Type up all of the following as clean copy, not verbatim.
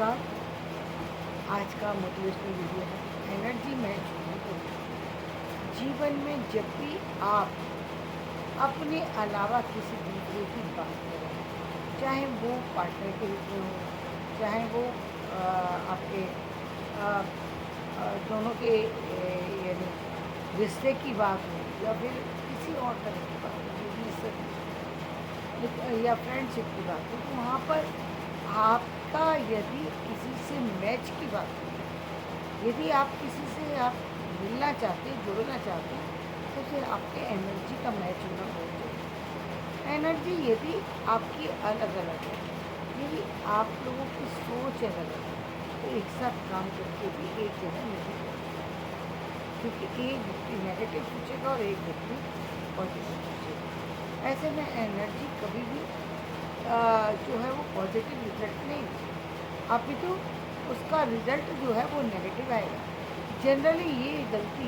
नमस्कार। आज का मोटिवेशनल वीडियो है एनर्जी मैच होने को लेकर। जीवन में जब भी आप अपने अलावा किसी दूसरे की बात करें, चाहे वो पार्टनर के रूप में हो, चाहे वो आपके अ, दोनों के यानी रिश्ते की बात हो या फिर किसी और तरह की बात हो, बिजनेस या फ्रेंडशिप की बात हो, तो वहाँ पर आपका यदि किसी से मैच की बात हो, यदि आप किसी से आप मिलना चाहते हैं, जुड़ना चाहते हैं, तो फिर आपके एनर्जी का मैच होना बहुत ज़रूरी है। एनर्जी यदि आपकी अलग अलग है, यदि आप लोगों की सोच अलग अलग है, तो एक साथ काम करके भी एक जगह नहीं रहेगा, क्योंकि एक व्यक्ति नेगेटिव सोचेगा और एक व्यक्ति पॉजिटिव सोचेगा। ऐसे में एनर्जी कभी भी जो है वो पॉजिटिव रिजल्ट नहीं देगी, अपितु उसका रिजल्ट जो है वो नेगेटिव आएगा। जनरली ये गलती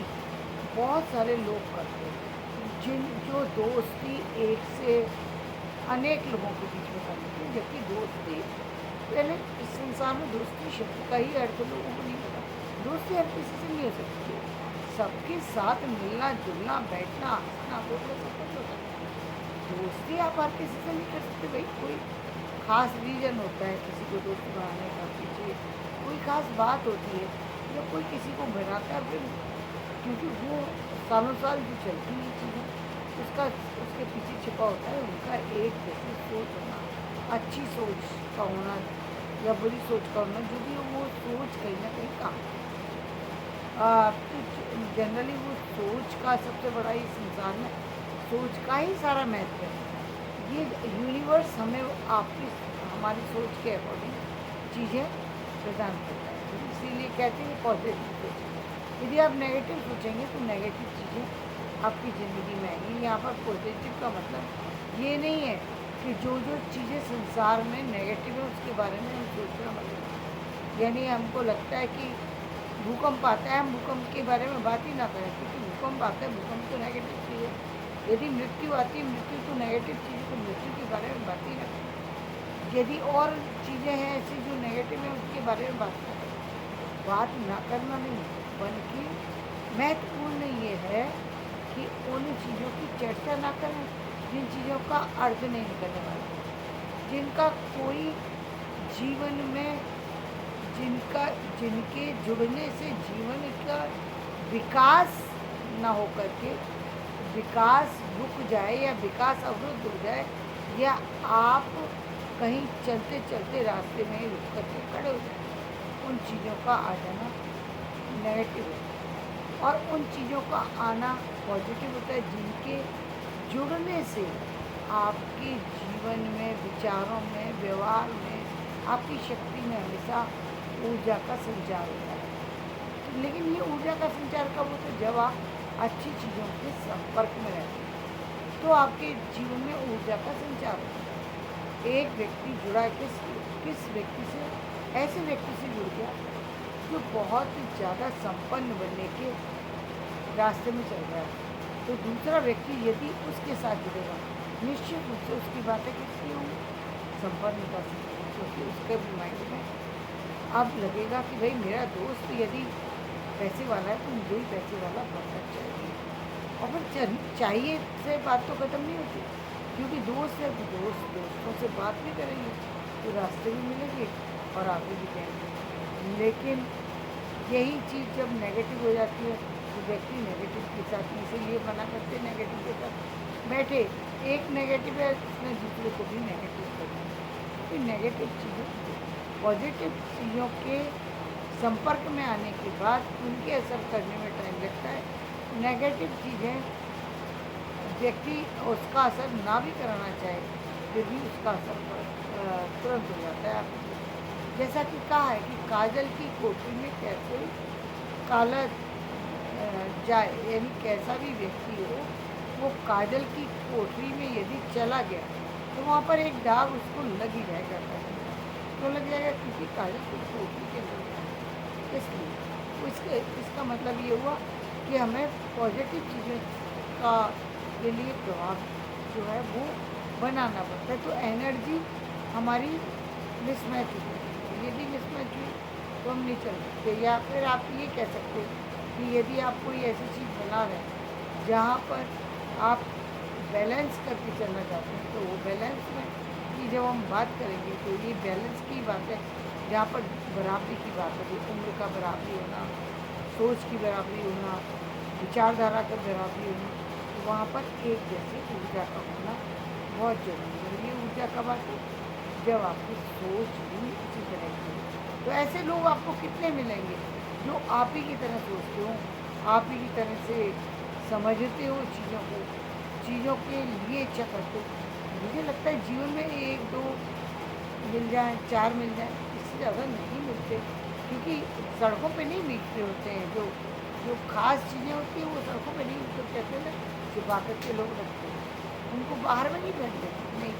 बहुत सारे लोग करते हैं, जो दोस्ती एक से अनेक लोगों के बीच में करते हैं, जबकि दोस्ती पहले इस संसार में दोस्ती शब्द का ही अर्थ लोगों को नहीं पता। दोस्ती हर किसी से नहीं हो सकती है, सबके साथ मिलना जुलना बैठना हंसना बोलना सब कुछ हो सकता है। दोस्ती आप हर किसी से नहीं कर सकते भाई। कोई खास रीज़न होता है किसी को दोस्त बनाने का, पीछे कोई खास बात होती है या कोई किसी को बनाता है फिर, क्योंकि वो सालों साल जो चलती है चीज़ें, उसका उसके पीछे छिपा होता है उनका एक जैसी सोच होना, अच्छी सोच का होना या बुरी सोच का होना, जो भी हो वो सोच कहीं ना कहीं काम तो जनरली वो सोच का सबसे बड़ा ही संसार में सोच का ही सारा महत्व है। ये यूनिवर्स हमें आपकी हमारी सोच के अकॉर्डिंग चीज़ें प्रदान करता है, तो इसीलिए कहते हैं पॉजिटिव सोचें। यदि आप नेगेटिव सोचेंगे तो नेगेटिव चीज़ें आपकी ज़िंदगी में आएंगी। यहाँ पर पॉजिटिव का मतलब ये नहीं है कि जो जो चीज़ें संसार में नेगेटिव है उसके बारे में हम सोचना मतलब, यानी हमको लगता है कि भूकंप आता है, हम भूकंप के बारे में बात ही ना करें, क्योंकि भूकंप आता है, भूकंप तो नेगेटिव चीज़ है। यदि मृत्यु आती है, मृत्यु तो नेगेटिव चीज़ है, तो मृत्यु के बारे में बात ही ना करें। यदि और चीज़ें हैं ऐसी जो नेगेटिव है, उसके बारे में बात ना करें। बात ना करना नहीं, बल्कि महत्वपूर्ण ये है कि उन चीज़ों की चर्चा ना करें जिन चीज़ों का अर्थ नहीं निकलने वाला, जिनका कोई जीवन में जिनका जिनके जुड़ने से जीवन का विकास ना हो करके विकास रुक जाए या विकास अवरुद्ध हो जाए, या आप कहीं चलते चलते रास्ते में ही रुक करके खड़े हो जाए, उन चीज़ों का आ जाना नेगेटिव होता है और उन चीज़ों का आना पॉजिटिव होता है, जिनके जुड़ने से आपके जीवन में, विचारों में, व्यवहार में, आपकी शक्ति में हमेशा ऊर्जा का संचार होता है। लेकिन ये ऊर्जा का संचार कब होता है? जब आप अच्छी चीज़ों के संपर्क में रहते हैं, तो आपके जीवन में ऊर्जा का संचार होता है। एक व्यक्ति जुड़ा है किस व्यक्ति से? ऐसे व्यक्ति से जुड़ गया जो बहुत ज़्यादा संपन्न बनने के रास्ते में चल रहा है, तो दूसरा व्यक्ति यदि उसके साथ जुड़ेगा, निश्चित रूप से उसकी बातें किसकी होंगी? संपन्नता से, क्योंकि उसके माइंड में अब लगेगा कि भाई मेरा दोस्त यदि पैसे वाला है तो मुझे ही पैसे वाला बनना चाहिए। और फिर चाहिए से बात तो ख़त्म नहीं होती, क्योंकि दोस्त है तो दोस्तों से बात भी करेंगे तो रास्ते भी मिलेंगे और आगे भी जाएंगे। लेकिन यही चीज़ जब नेगेटिव हो जाती है तो व्यक्ति नेगेटिव के साथ, इसीलिए मना करते हैं नेगेटिव के साथ बैठे। एक नेगेटिव है उसने दूसरे को भी नेगेटिव कर दिया। तो नेगेटिव चीज़ें पॉजिटिव चीज़ों के संपर्क में आने के बाद उनके असर करने में टाइम लगता है। नेगेटिव चीज़ें व्यक्ति उसका असर ना भी कराना चाहे फिर भी उसका असर तुरंत हो जाता है आप। जैसा कि कहा है कि काजल की कोठरी में कैसे काला जाए, यानी कैसा भी व्यक्ति हो वो काजल की कोठरी में यदि चला गया तो वहाँ पर एक दाग उसको लग ही रह जाता है। क्यों लग जाएगा? क्योंकि काजल की कोठरी के अंदर है। इसलिए तो इसका मतलब ये हुआ कि हमें पॉजिटिव चीज़ों का के लिए प्रभाव जो है वो बनाना पड़ता है। तो एनर्जी हमारी मिसमैच हो जाती है। यदि मिसमैच तो हम नहीं चल सकते। या फिर आप ये कह सकते कि यदि आप कोई ऐसी चीज़ बना रहे हैं जहाँ पर आप बैलेंस करके चलना चाहते हैं, तो वो बैलेंस में की जब हम बात करेंगे तो ये बैलेंस की बात है, जहाँ पर बराबरी की बात है, उम्र का बराबरी होना, सोच की बराबरी होना, विचारधारा का बराबरी होना, तो वहाँ पर एक जैसी ऊर्जा का होना बहुत ज़रूरी है। ये ऊर्जा कब आती है? जब आपकी सोच भी उसी तरह की हो। तो ऐसे लोग आपको कितने मिलेंगे जो आप ही की तरह सोचते हो, आप ही की तरह से समझते हो चीज़ों को, चीज़ों के लिए इच्छा करते हो। मुझे लगता है जीवन में 1-2 मिल जाएँ, 4 मिल जाएँ, इससे ज़्यादा नहीं मिलते, क्योंकि सड़कों पे नहीं बिकते होते हैं। जो जो ख़ास चीज़ें होती हैं वो सड़कों पे नहीं, तो कहते हैं ना, छुपा कर के लोग रखते हैं, उनको बाहर में नहीं फेंक देते, नहीं।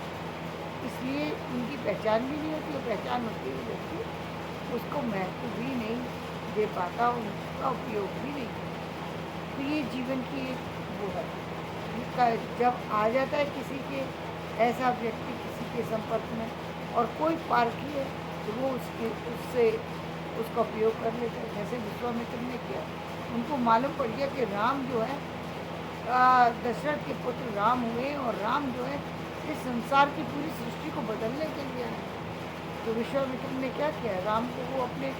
इसलिए उनकी पहचान भी नहीं होती, और पहचान होती है व्यक्ति उसको महत्व भी नहीं दे पाता, उनका उपयोग भी नहीं करता। तो ये जीवन की एक वो है, जब आ जाता है किसी के, ऐसा व्यक्ति किसी के संपर्क में, और कोई पारखी है, तो वो उससे उसका उपयोग कर लेता है। जैसे विश्वामित्र ने किया, उनको मालूम पड़ गया कि राम जो है, दशरथ के पुत्र राम हुए, और राम जो है इस संसार की पूरी सृष्टि को बदलने के लिए आए। तो विश्वामित्र ने क्या किया, राम को वो अपने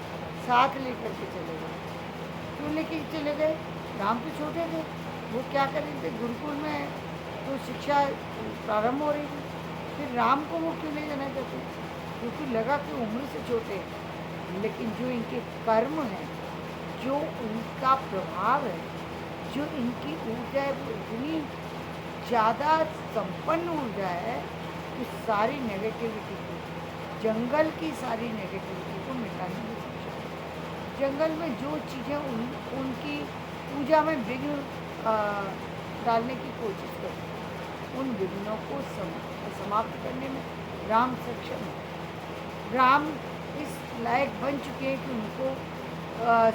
साथ लेकर के चले गए। क्यों लेके चले गए? राम तो छोटे थे, वो क्या कर रहे थे, गुरुकुल में तो शिक्षा प्रारंभ हो रही थी। फिर राम को वो क्यों ले जाना चाहते? क्योंकि लगा कि उम्र से छोटे हैं, लेकिन जो इनके कर्म हैं, जो उनका प्रभाव है, जो इनकी ऊर्जा है, वो इतनी ज़्यादा संपन्न ऊर्जा है कि सारी नेगेटिविटी को, जंगल की सारी नेगेटिविटी को मिटाने में सक्षम है। जंगल में जो चीज़ें उनकी पूजा में विघ्न डालने की कोशिश करते हैं, उन विघ्नों को समाप्त करने में राम सक्षम है। राम इस लायक बन चुके हैं कि उनको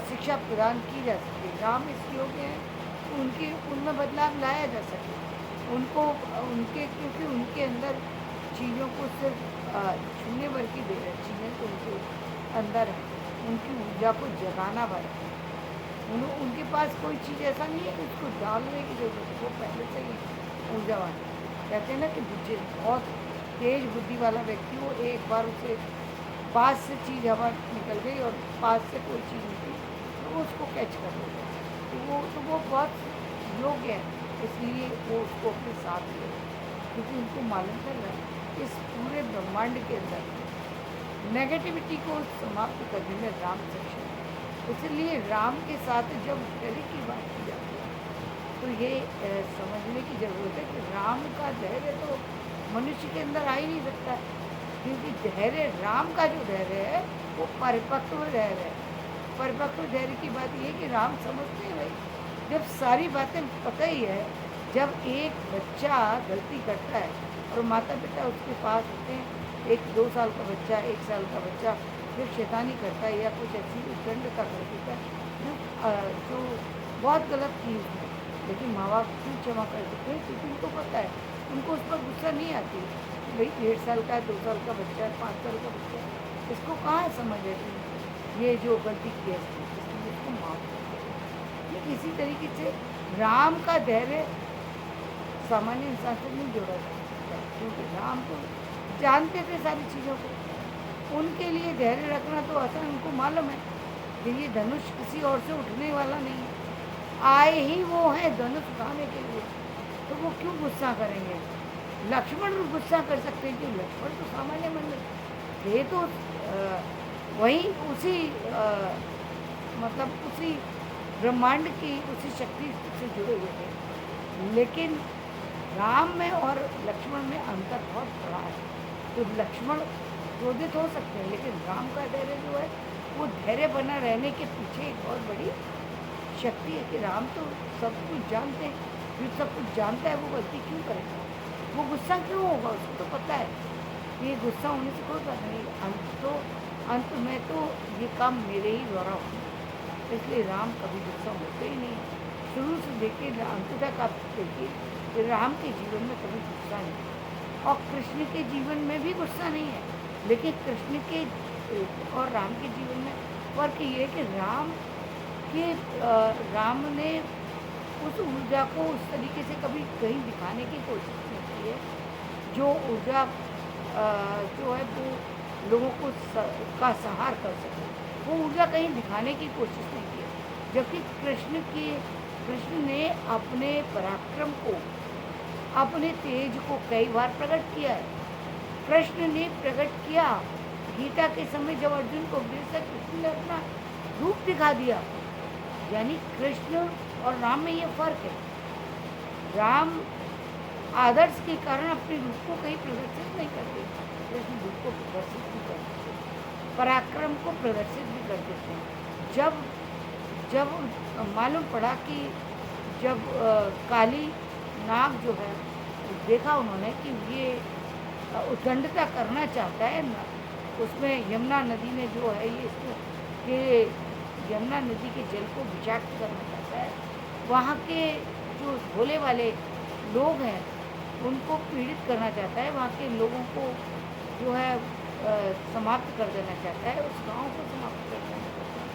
शिक्षा प्रदान की जा सके। राम इस योग्य हैं कि उनमें बदलाव लाया जा सके। उनको क्योंकि उनके अंदर चीज़ों को सिर्फ छूने भर की चीज़ें तो उनके अंदर है, उनकी ऊर्जा को जगाना भर है। उनके पास कोई चीज़ ऐसा नहीं है कि उसको डालने की जरूरत है, वो पहले से ही ऊर्जावान है। कहते हैं ना कि बहुत तेज बुद्धि वाला व्यक्ति, वो एक बार उसे पास से चीज़ हवा निकल गई और पास से कोई चीज़ निकली, तो वो उसको कैच कर लेगा। तो वो बहुत योग्य है, इसलिए वो उसको अपने साथ ले, क्योंकि उनको मालूम चल रहा है इस पूरे ब्रह्मांड के अंदर नेगेटिविटी को समाप्त करने में राम सक्षम है। इसलिए राम के साथ जब धैर्य की बात की जाती है, तो ये समझने की ज़रूरत है कि राम का धैर्य तो मनुष्य के अंदर आ ही नहीं सकता है, क्योंकि धैर्य, राम का जो धैर्य है वो परिपक्व धैर्य है। परिपक्व धैर्य की बात ये है कि राम समझते हैं भाई, जब सारी बातें पता ही है, जब एक बच्चा गलती करता है और माता पिता उसके पास होते हैं, 1-2 साल का बच्चा, 1 साल का बच्चा फिर शैतानी करता है या कुछ ऐसी उद्दंड का कर देता है जो बहुत गलत चीज़ है, लेकिन माँ बाप क्यों क्षमा कर देते हैं? क्योंकि उनको पता है, उनको उस पर गुस्सा नहीं आती। भाई 1.5 साल का है, 2 साल का बच्चा है, 5 साल का बच्चा है, इसको कहाँ है समझ है कि ये जो गलती की है इसलिए इसको माफ कर दो। ये इसी तरीके से राम का धैर्य सामान्य इंसान से नहीं जोड़ा जा सकता, क्योंकि राम तो जानते थे सारी चीज़ों को। उनके लिए धैर्य रखना तो आसान, उनको मालूम है कि ये धनुष किसी और से उठने वाला नहीं है, आए ही वो हैं धनुष उठाने के लिए, तो वो क्यों गुस्सा करेंगे? लक्ष्मण भी गुस्सा कर सकते हैं कि लक्ष्मण तो सामान्य मन में थे, तो वही उसी मतलब उसी ब्रह्मांड की उसी शक्ति से जुड़े हुए थे, लेकिन राम में और लक्ष्मण में अंतर बहुत बड़ा है। तो लक्ष्मण क्रोधित हो सकते हैं, लेकिन राम का धैर्य जो है वो धैर्य बना रहने के पीछे एक बहुत बड़ी शक्ति है कि राम तो सब कुछ जानते हैं, जो सब कुछ जानता है वो गलती क्यों करेगा, वो गुस्सा क्यों होगा, उसको तो पता है कि ये गुस्सा होने से कोई बात नहीं, अंत में तो ये काम मेरे ही द्वारा होगा। इसलिए राम कभी गुस्सा होते ही नहीं, शुरू से देखिए अंत तक आप देखिए कि राम के जीवन में कभी गुस्सा नहीं, और कृष्ण के जीवन में भी गुस्सा नहीं है, लेकिन कृष्ण के और राम के जीवन में फ़र्क ये है कि राम ने उस ऊर्जा को उस तरीके से कभी कहीं दिखाने की कोशिश नहीं की है, जो ऊर्जा जो है वो लोगों को का संहार कर सके। वो ऊर्जा कहीं दिखाने की कोशिश नहीं की है। जबकि कृष्ण ने अपने पराक्रम को, अपने तेज को कई बार प्रकट किया है। कृष्ण ने प्रकट किया गीता के समय जब अर्जुन को उपदेश किया, कृष्ण ने अपना रूप दिखा दिया। यानी कृष्ण और राम में ये फर्क है। राम आदर्श के कारण अपने रूप को कहीं प्रदर्शित नहीं करते, कृष्ण रूप को प्रदर्शित भी करते थे, पराक्रम को प्रदर्शित भी करते थे। जब जब मालूम पड़ा कि जब काली नाग जो है, देखा उन्होंने कि ये उद्दंडता करना चाहता है ना, उसमें यमुना नदी ने जो है ये इसको कि यमुना नदी के जल को विषाक्त करना चाहता है। वहाँ के जो भोले वाले लोग हैं उनको पीड़ित करना चाहता है, वहाँ के लोगों को जो है समाप्त कर देना चाहता है, उस गांव को समाप्त कर देना चाहता है,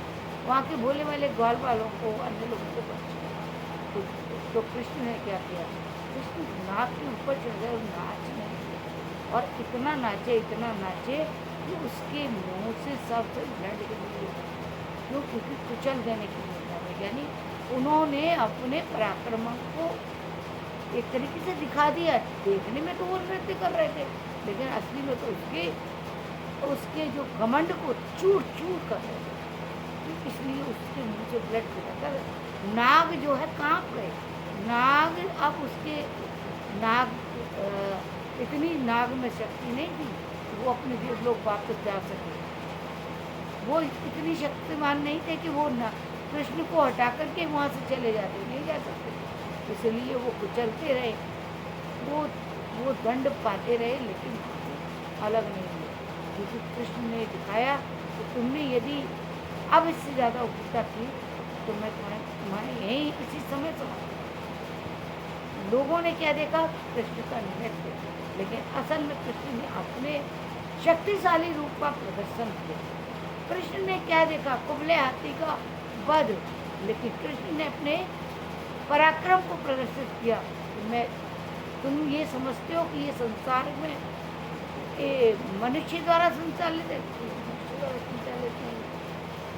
वहाँ के भोले वाले ग्वाल वालों को, अन्य लोगों को बचाना। तो कृष्ण ने क्या किया, कृष्ण नाग के ऊपर चढ़ गए और नाचने लगे, और इतना नाचे कि उसके मुंह से सब ब्लड निकल गया, क्यों? क्योंकि कुचल देने की योजना में, यानी उन्होंने अपने पराक्रम को एक तरीके से दिखा दिया। देखने में तो वो नृत्य कर रहे थे, लेकिन असली में तो उसके जो घमंड को चूर चूर कर रहे थे। तो इसलिए उसके मुंह से ब्लड निकलता था। नाग जो है कांप गए। नाग अब उसके नाग इतनी नाग में शक्ति नहीं थी कि वो अपने देवलोक वापस जा सके। वो इतनी शक्तिमान नहीं थे कि वो कृष्ण को हटा करके वहाँ से चले जाते, नहीं जा सकते। इसलिए वो कुचलते रहे, वो दंड पाते रहे, लेकिन अलग नहीं हुए, क्योंकि कृष्ण ने दिखाया कि तुमने यदि अब इससे ज़्यादा उपेक्षा की तो मैं तुम्हारे यहीं इसी समय समाप्त। लोगों ने क्या देखा, कृष्ण का नृत्य, लेकिन असल में कृष्ण ने अपने शक्तिशाली रूप का प्रदर्शन किया। कृष्ण ने क्या देखा, कुबले हाथी का वध, लेकिन कृष्ण ने अपने पराक्रम को प्रदर्शित किया। तुम ये समझते हो कि ये संसार में मनुष्य द्वारा संचालित है, मनुष्य द्वारा संचालित नहीं,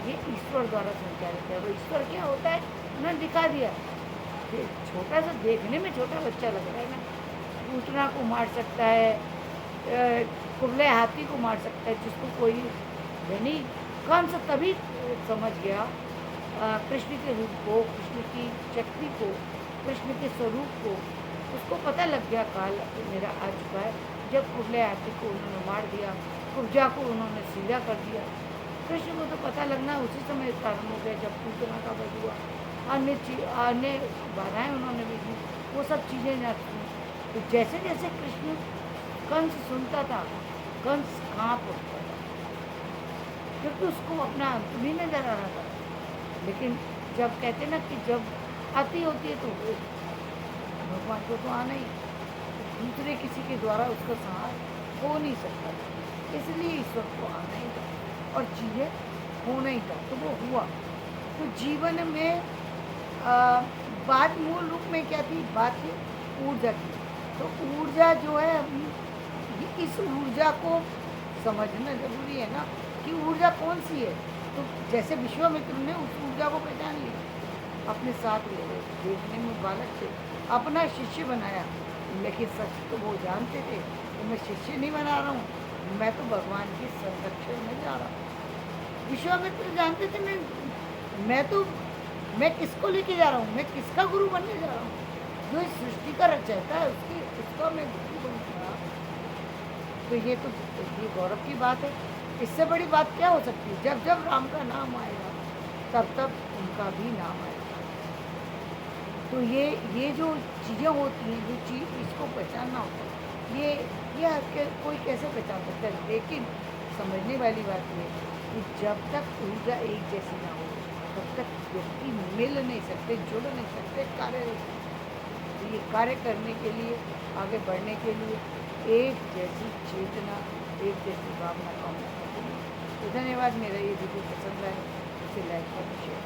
ये ईश्वर द्वारा संचालित है। वो ईश्वर क्या होता है उन्होंने दिखा दिया। छोटा सा, देखने में छोटा बच्चा लग रहा है ना, पूतना को मार सकता है, कुबले हाथी को मार सकता है, जिसको कोई नहीं। कंस तभी समझ गया कृष्ण के रूप को, कृष्ण की शक्ति को, कृष्ण के स्वरूप को। उसको पता लग गया काल मेरा आ चुका है, जब कुबले हाथी को उन्होंने मार दिया, कुब्जा को उन्होंने सीधा कर दिया। कृष्ण को तो पता लगना उसी समय प्रारंभ हो गया जब पूतना का वध हुआ। अन्य बाधाएँ उन्होंने भी दी, वो सब चीज़ें ना थी। तो जैसे जैसे कृष्ण कंस सुनता था, कंस काँप उठता था, क्योंकि उसको अपना अंत भी नजर आ रहा था। लेकिन जब कहते ना कि जब अति होती है तो भगवान को तो आना ही, दूसरे किसी के द्वारा उसका सहार हो नहीं सकता, इसलिए ईश्वर को आना ही था और चीज़ें होना ही था, तो वो हुआ। तो जीवन में बात मूल रूप में क्या थी, बात थी ऊर्जा की। तो ऊर्जा जो है, इस ऊर्जा को समझना जरूरी है ना कि ऊर्जा कौन सी है। तो जैसे विश्वामित्र ने उस ऊर्जा को पहचान लिया, अपने साथ ले गए, देखने में बालक थे, अपना शिष्य बनाया, लेकिन सच तो वो जानते थे कि मैं शिष्य नहीं बना रहा हूँ, मैं तो भगवान के संरक्षण में जा रहा हूँ। विश्वामित्र जानते थे मैं किसको लेके जा रहा हूँ, मैं किसका गुरु बनने जा रहा हूँ, जो इस सृष्टि का रचयिता है उसका मैं गुरु बनूंगा। तो ये गौरव की बात है। इससे बड़ी बात क्या हो सकती है। जब जब राम का नाम आएगा तब तब उनका भी नाम आएगा। तो ये जो चीज़ें होती हैं, जो चीज़ इसको पहचानना होता है, ये कोई कैसे पहचान सकता है। लेकिन समझने वाली बात ये कि जब तक ऊर्जा एक जैसी ना हो तब तक व्यक्ति मिल नहीं सकते, जुड़ नहीं सकते, कार्य नहीं सकते। तो ये कार्य करने के लिए, आगे बढ़ने के लिए एक जैसी चेतना, एक जैसी भावना का होना चाहिए। तो धन्यवाद। मेरा ये वीडियो पसंद आए इसे लाइक और शेयर